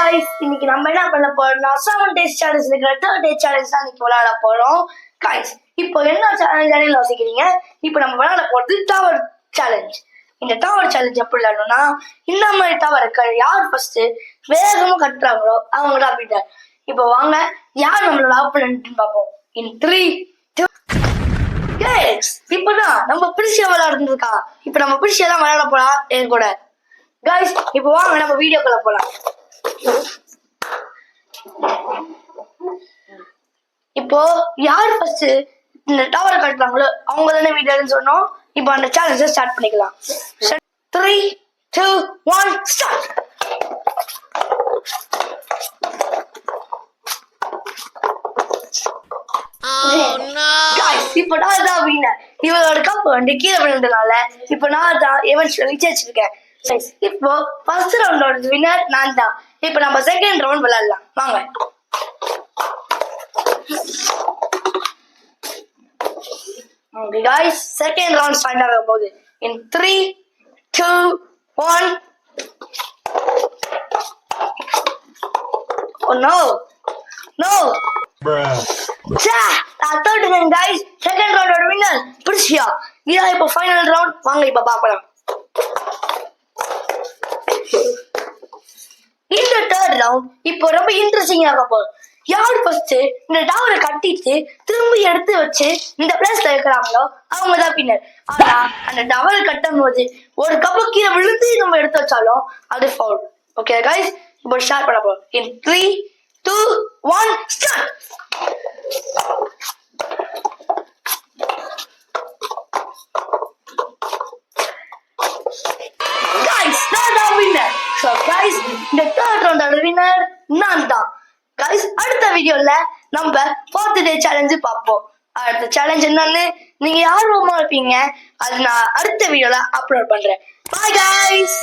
guys, இன்னைக்கு நம்ம என்ன பண்ண போறோம்னா 7 days challenge இருக்கிற 3rd day challenge தான் இன்னைக்கு விளையாட போறோம். guys, இப்போ என்ன challenge யோசிக்கிறீங்க? இப்போ நம்ம விளையாட போறது டவர் challenge. இந்த டவர் challenge எப்படி விளையாடணும்னா இந்த மாதிரி டவர் யார் ஃபர்ஸ்ட் வேகமா கட்டுறாங்களோ அவங்க தான் வின்னர். இப்போ வாங்க யார் நம்மளோட ஆப்போனன்ட்னு பார்ப்போம். in 3 2 guys, இப்போதான் நம்ம பிடிச்ச விளையாடுறது இருக்கா. இப்போ நம்ம பிடிச்சதான் விளையாட போலாம் என் கூட. guys, இப்போ வாங்க நம்ம வீடியோக்குள்ள போலாம். இப்போ யார் ஃபர்ஸ்ட் இந்த டவர் கட்டுறாங்களோ அவங்க தானே வீடியோன்னு சொன்னோம். இப்போ அந்த சேலஞ்சை ஸ்டார்ட் பண்ணிக்கலாம். 3 2 1 ஸ்டார்ட். இப்போ நான் தான் வின்னர். இவளோட கப் வந்து கீழே விழுந்தனால இப்போ நான் தான் எவென்ச்சுவலி ஜெயிச்சிருக்கேன். இப்போ ஃபர்ஸ்ட் ரவுண்டோட வின்னர் நான் தான். இப்போ நம்ம செகண்ட் ரவுண்ட் விளையாடலாம் வாங்க. Okay guys, second round start ஆக போகுது. in 3 2 1 oh no bruh third round guys, second round ஓட வின்னர் பிரிஷியா. இதான் இப்போ ஃபைனல் ரவுண்ட் வாங்க இப்போ பார்க்கலாம். இந்த தேர்ட் ரவுண்ட் இப்போ ரொம்ப இன்ட்ரெஸ்டிங் ஆக போகுது. யார் ஃபர்ஸ்ட் இந்த டவரை கட்டிட்டு திரும்ப எடுத்து வச்சு இந்த பிளேஸ்ல இருக்கிறாங்களோ அவங்க தான் பின்னர். ஆனா அந்த டவரை கட்டும் போது ஒரு கப்பு கீழே விழுந்து நம்ம எடுத்து வச்சாலும் அது ஃபவுல். ஓகே கைஸ், இப்போ ஸ்டார்ட் பண்ண போறோம். in 3 2 1 start. So guys, இந்த third round ஓட வின்னர் நான் தான். guys, அடுத்த வீடியோல நம்ம 4th day challenge பார்ப்போம். அடுத்த சேலஞ்ச் என்னன்னு நீங்க ஆர்வமா இருப்பீங்க. அது நான் அடுத்த வீடியோல அப்லோட் பண்றேன். Bye guys.